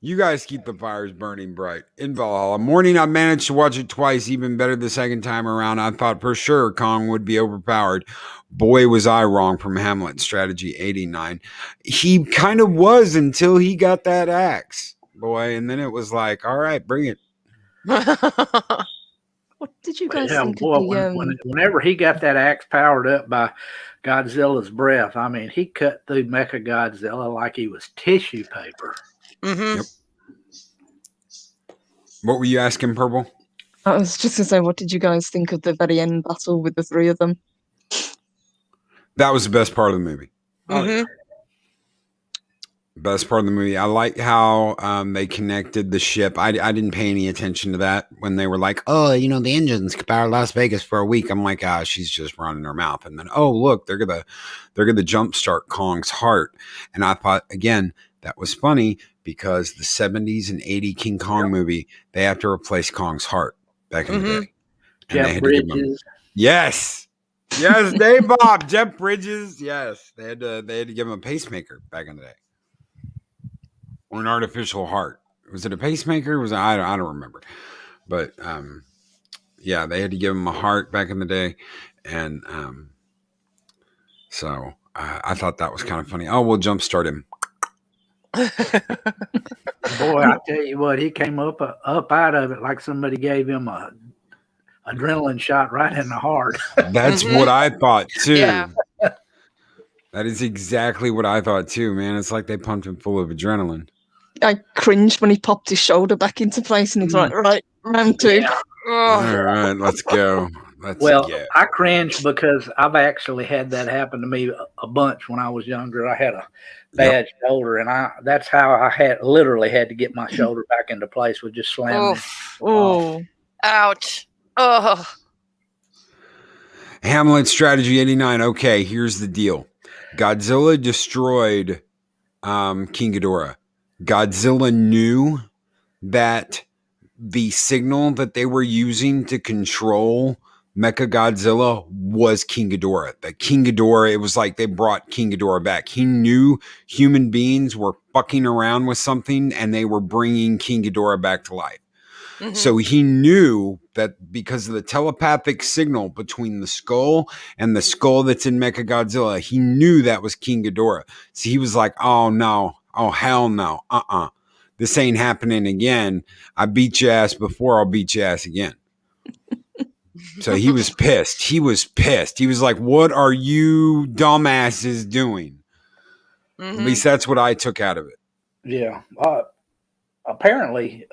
You guys keep the fires burning bright. In Valhalla. Morning, I managed to watch it twice, even better the second time around. I thought for sure Kong would be overpowered. Boy, was I wrong from Hamlet Strategy 89. He kind of was until he got that axe, boy. And then it was like, all right, bring it. What did you guys think of the... Whenever he got that axe powered up by Godzilla's breath, I mean, he cut through Mecha Godzilla like he was tissue paper. Yep. What were you asking, Purple? I was just going to say, what did you guys think of the very end battle with the three of them? That was the best part of the movie. Mm-hmm. Best part of the movie. I like how they connected the ship. I didn't pay any attention to that when they were like, oh, the engines could power Las Vegas for a week. I'm like, she's just running her mouth. And then, oh, look, they're gonna jumpstart Kong's heart. And I thought, again, that was funny because the 70s and 80 King Kong movie, they have to replace Kong's heart back in the day. And Jeff they had Bridges. to give him, yes, Dave Bob, Jeff Bridges, yes, they had to give him a pacemaker back in the day, or an artificial heart. Was it a pacemaker? I don't remember, but yeah, they had to give him a heart back in the day, and so I thought that was kind of funny. Oh, we'll jumpstart him. Boy, I tell you what, he came up out of it like somebody gave him a adrenaline shot right in the heart. That's what I thought too. Yeah. That is exactly what I thought too, man. It's like they pumped him full of adrenaline. I cringed when he popped his shoulder back into place and he's like, right, round two. Yeah. All right, let's go. I cringed because I've actually had that happen to me a bunch when I was younger. I had a bad shoulder, and that's how I literally had to get my shoulder back into place with just slamming it. Oh, ouch. Oh. Hamlet Strategy 89. Okay, here's the deal. Godzilla destroyed King Ghidorah. Godzilla knew that the signal that they were using to control Mechagodzilla was King Ghidorah. That King Ghidorah, it was like they brought King Ghidorah back. He knew human beings were fucking around with something and they were bringing King Ghidorah back to life. Mhm. So he knew that because of the telepathic signal between the skull and the skull that's in Mechagodzilla, he knew that was King Ghidorah. So he was like, oh no, oh hell no, this ain't happening again. I beat your ass before, I'll beat your ass again. So he was pissed. He was pissed. He was like, what are you dumbasses doing? At Mhm. least that's what I took out of it. Yeah. Apparently,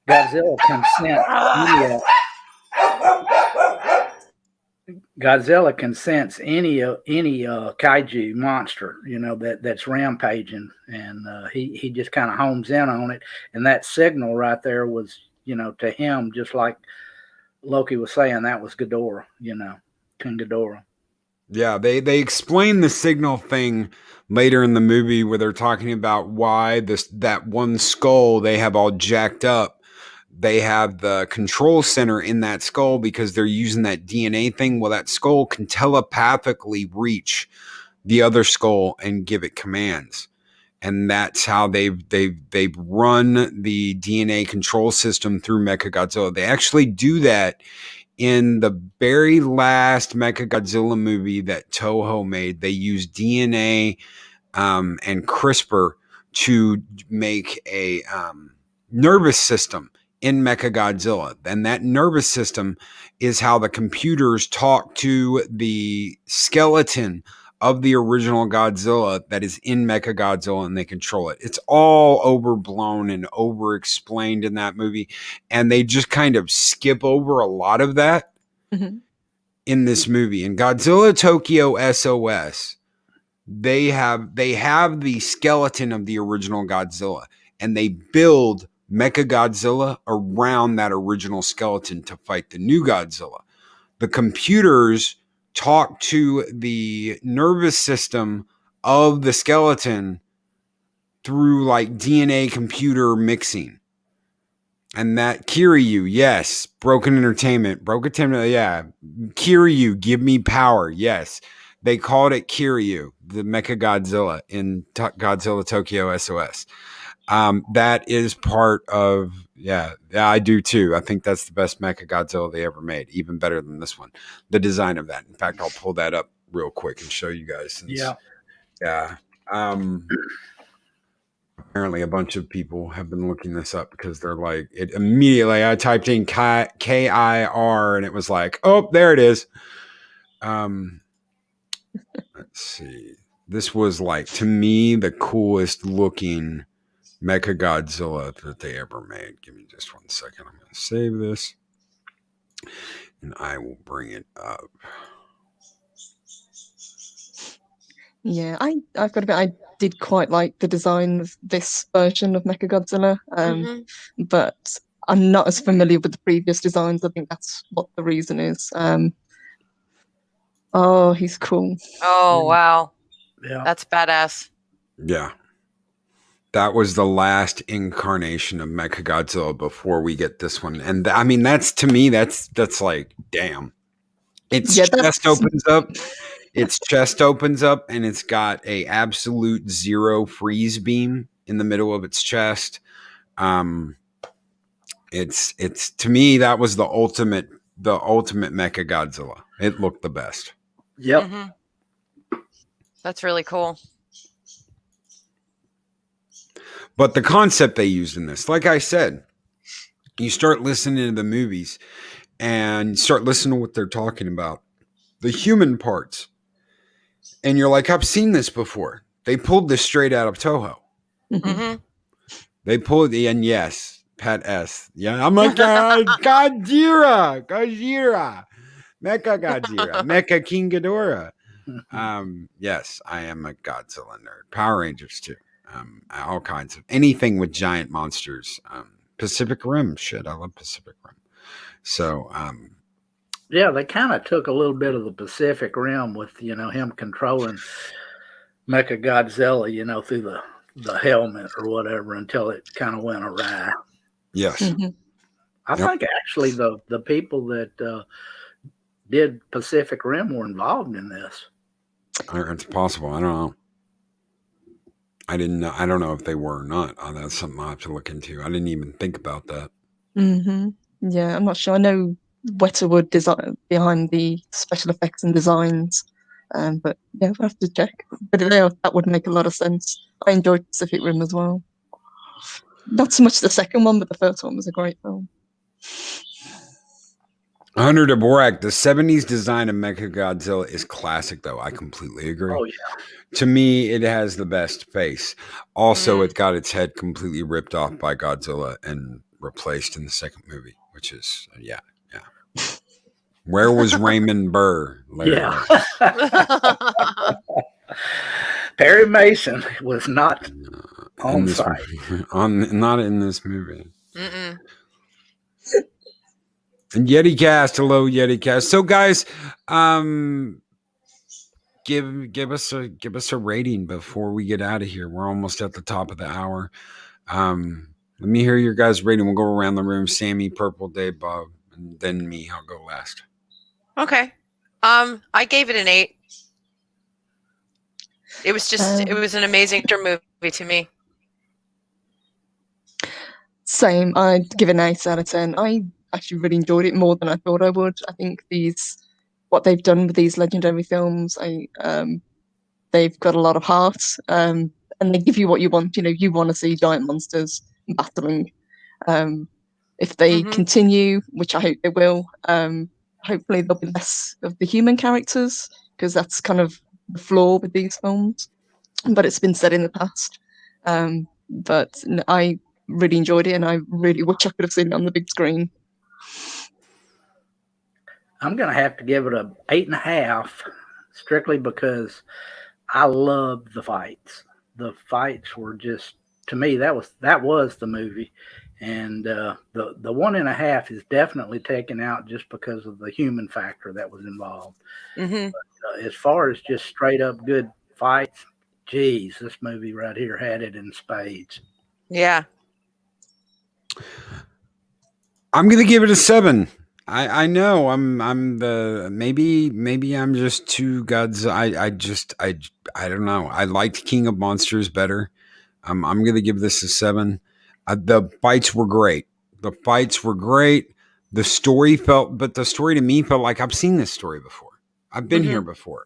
Godzilla can sense any kaiju monster, that's rampaging, and he just kind of homes in on it. And that signal right there was, to him, just like Loki was saying, that was Ghidorah, King Ghidorah. Yeah, they explain the signal thing later in the movie where they're talking about why that one skull they have all jacked up. They have the control center in that skull because they're using that DNA thing. Well, that skull can telepathically reach the other skull and give it commands. And that's how they've run the DNA control system through Mechagodzilla. They actually do that in the very last Mechagodzilla movie that Toho made. They used DNA and CRISPR to make a nervous system in Mechagodzilla. And that nervous system is how the computers talk to the skeleton of the original Godzilla that is in Mechagodzilla, and they control it. It's all overblown and over-explained in that movie, and they just kind of skip over a lot of that in this movie. In Godzilla Tokyo SOS, they have the skeleton of the original Godzilla, and they build Mechagodzilla around that original skeleton to fight the new Godzilla. The computers talk to the nervous system of the skeleton through like DNA computer mixing. And that Kiriyu, yes, Broken Entertainment, yeah. Kiriyu, give me power, yes. They called it Kiriyu, the Mechagodzilla in Godzilla Tokyo SOS. That is part of, yeah, I do too. I think that's the best Mechagodzilla they ever made, even better than this one. The design of that. In fact, I'll pull that up real quick and show you guys. Yeah. Apparently a bunch of people have been looking this up because they're like, it immediately, I typed in KIR and it was like, oh, there it is. Let's see. This was like, to me, the coolest looking Mechagodzilla that they ever made. Give me just 1 second. I'm going to save this and I will bring it up. Yeah, I've got to admit, I did quite like the design of this version of Mechagodzilla, but I'm not as familiar with the previous designs. I think that's what the reason is. Oh, he's cool. Oh, wow. Yeah. That's badass. Yeah. That was the last incarnation of Mechagodzilla before we get this one. And I mean, that's, to me, that's like, damn. Its chest opens up. Its chest opens up and it's got a absolute zero freeze beam in the middle of its chest. It's to me, that was the ultimate Mechagodzilla. It looked the best. Yep. That's really cool. But the concept they used in this, like I said, you start listening to the movies and start listening to what they're talking about, the human parts. And you're like, I've seen this before. They pulled this straight out of Toho. They pulled the, and yes, Pat S. Yeah, I'm like, Godzilla, Mecha Godzilla, Mecha King Ghidorah. Yes, I am a Godzilla nerd. Power Rangers too. All kinds of anything with giant monsters. Pacific Rim, shit, I love Pacific Rim. So, yeah, they kind of took a little bit of the Pacific Rim with, him controlling Mechagodzilla, through the helmet or whatever until it kind of went awry. yes. I think actually the people that did Pacific Rim were involved in this. It's possible. I don't know. I didn't know. I don't know if they were or not. That's something I'll have to look into. I didn't even think about that. Yeah, I'm not sure. I know Wetterwood design behind the special effects and designs, but yeah, we'll have to check. But that would make a lot of sense. I enjoyed Pacific Rim as well. Not so much the second one, but the first one was a great film. Hunter Dvorak, the 70s design of Mechagodzilla is classic, though. I completely agree. Oh, yeah. To me, it has the best face. Also, it got its head completely ripped off by Godzilla and replaced in the second movie, which is, yeah. Where was Raymond Burr? Yeah. Perry Mason was not on site. Not in this movie. Mm-mm. And Yeti Cast, hello Yeti Cast. So guys, give us a rating before we get out of here. We're almost at the top of the hour. Let me hear your guys' rating. We'll go around the room. Sammy, Purple, Dave, Bob, and then me. I'll go last. Okay. I gave it an 8. It was just it was an amazing movie to me. Same. I'd give it an 8 out of 10. I actually really enjoyed it more than I thought I would. I think what they've done with these legendary films, they've got a lot of heart, and they give you what you want. You want to see giant monsters battling. If they continue, which I hope they will, hopefully there'll be less of the human characters, because that's kind of the flaw with these films. But it's been said in the past. But I really enjoyed it, and I really wish I could have seen it on the big screen. I'm going to have to give it a 8.5, strictly because I love the fights. The fights were just, to me, that was the movie. And the 1.5 is definitely taken out just because of the human factor that was involved. But, as far as just straight up good fights, geez, this movie right here had it in spades. Yeah. I'm gonna give it a 7. I know I'm the maybe I'm just too Godzilla. I don't know. I liked King of Monsters better. I'm gonna give this a 7. The fights were great. The story to me felt like I've seen this story before. I've been here before.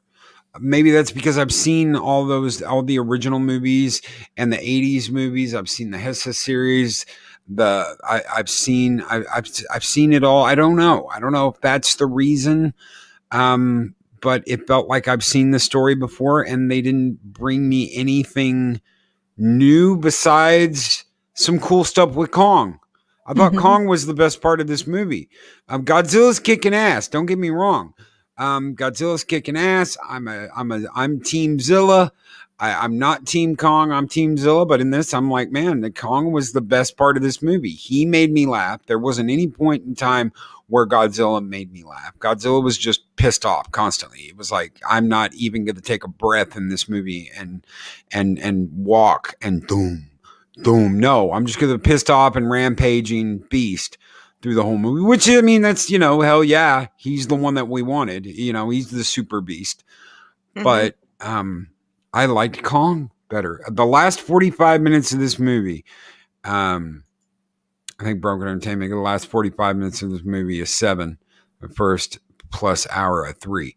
Maybe that's because I've seen all the original movies and the 80s movies. I've seen the Hessa series. I've seen it all. I don't know if that's the reason. But it felt like I've seen the story before, and they didn't bring me anything new besides some cool stuff with Kong. I thought Kong was the best part of this movie. Godzilla's kicking ass. Don't get me wrong. Godzilla's kicking ass. I'm Team Zilla. I'm not Team Kong. I'm Team Zilla. But in this, I'm like, man, the Kong was the best part of this movie. He made me laugh. There wasn't any point in time where Godzilla made me laugh. Godzilla was just pissed off constantly. It was like, I'm not even going to take a breath in this movie and walk and boom. No, I'm just going to be pissed off and rampaging beast through the whole movie, which, I mean, that's, hell yeah, he's the one that we wanted. He's the super beast. But I liked Kong better. The last 45 minutes of this movie, I think Broken Entertainment, the last 45 minutes of this movie is 7. The first plus hour a 3.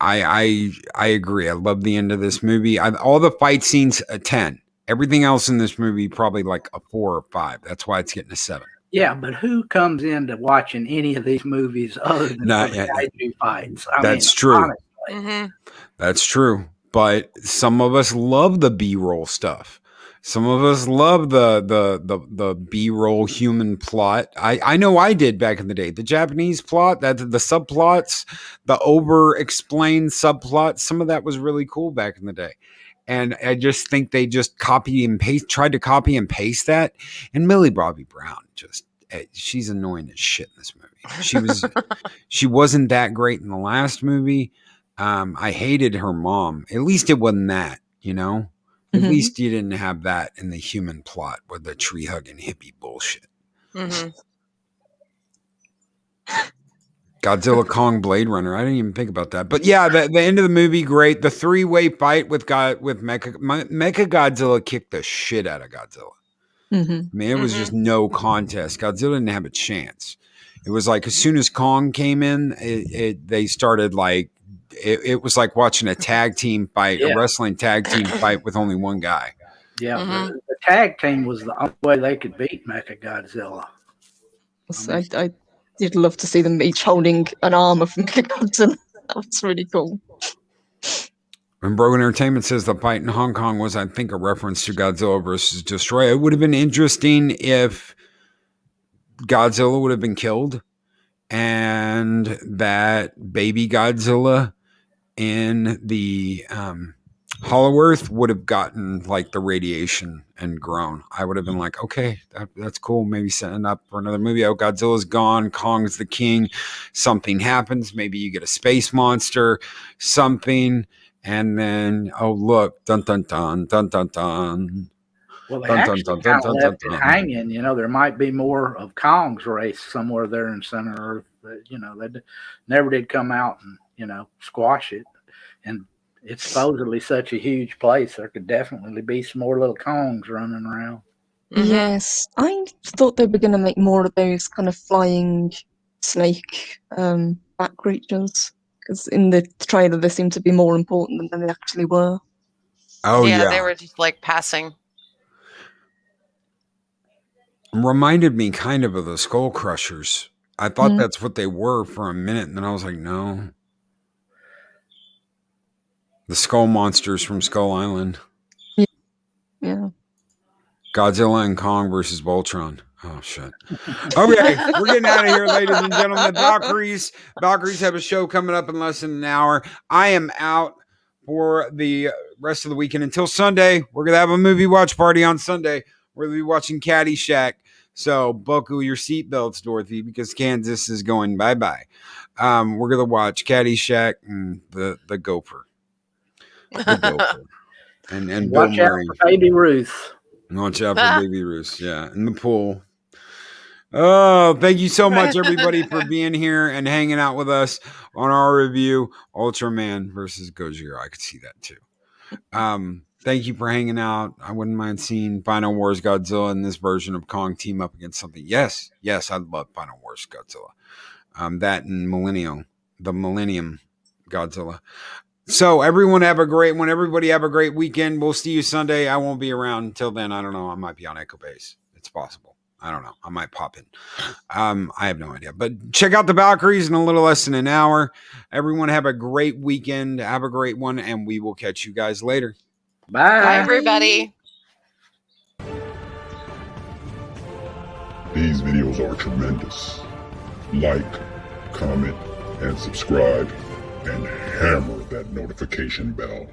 I agree. I love the end of this movie. All the fight scenes a 10. Everything else in this movie probably like a 4 or 5. That's why it's getting a 7. Yeah, but who comes into watching any of these movies other than the kaiju fights? That's true. That's true. But some of us love the B-roll stuff. Some of us love the B-roll human plot. I know I did back in the day. The Japanese plot, the subplots, the over-explained subplots, some of that was really cool back in the day. And I just think they just tried to copy and paste that. And Millie Bobby Brown, she's annoying as shit in this movie. She wasn't that great in the last movie. I hated her mom. At least it wasn't that, At least you didn't have that in the human plot with the tree hugging hippie bullshit. Godzilla, Kong, Blade Runner. I didn't even think about that. But yeah, the end of the movie, great. The 3-way fight with Mecha Godzilla kicked the shit out of Godzilla. Mm-hmm. I mean, it was just no contest. Godzilla didn't have a chance. It was like as soon as Kong came in, they started like it was like watching a tag team fight, a wrestling tag team fight with only one guy. Yeah, the tag team was the only way they could beat Mecha Godzilla. I did love to see them each holding an arm of Godzilla. That was really cool. And Brogan Entertainment says the fight in Hong Kong was, I think, a reference to Godzilla versus Destroyer. It would have been interesting if Godzilla would have been killed and that baby Godzilla in the Hollow Earth would have gotten like the radiation and grown. I would have been like, okay, that's cool. Maybe setting up for another movie. Oh, Godzilla's gone. Kong's the king. Something happens. Maybe you get a space monster, something. And then, oh, look, dun, dun, dun, dun, dun, dun. Well, they actually kind of left it hanging. You know, there might be more of Kong's race somewhere there in Center Earth. But, you know, they never did come out and, you know, squash it. And it's supposedly such a huge place. There could definitely be some more little Kongs running around. Yes, I thought they were going to make more of those kind of flying snake bat creatures. Because in the trailer, they seem to be more important than they actually were. Oh, yeah. They were just like passing. Reminded me kind of the Skull Crushers. I thought that's what they were for a minute. And then I was like, no. The skull monsters from Skull Island. Yeah. Godzilla and Kong versus Voltron. Oh, shit. Okay, we're getting out of here, ladies and gentlemen. Valkyries have a show coming up in less than an hour. I am out for the rest of the weekend until Sunday. We're going to have a movie watch party on Sunday. We're going to be watching Caddyshack. So buckle your seatbelts, Dorothy, because Kansas is going bye-bye. We're going to watch Caddyshack and the Gopher. The Gopher. And Bill watch out Murray. for Baby Ruth. Watch out for Baby Ruth. Yeah, in the pool. Oh, thank you so much, everybody, for being here and hanging out with us on our review, Ultraman versus Gojira. I could see that too. Thank you for hanging out. I wouldn't mind seeing Final Wars Godzilla in this version of Kong team up against something. Yes, I'd love Final Wars Godzilla. That and the Millennium Godzilla. So everyone have a great one. Everybody have a great weekend. We'll see you Sunday. I won't be around until then. I don't know. I might be on Echo Base. It's possible. I don't know. I might pop in. I have no idea. But check out the Valkyries in a little less than an hour. Everyone have a great weekend. Have a great one. And we will catch you guys later. Bye. Bye, everybody. These videos are tremendous. Like, comment, and subscribe, and hammer that notification bell.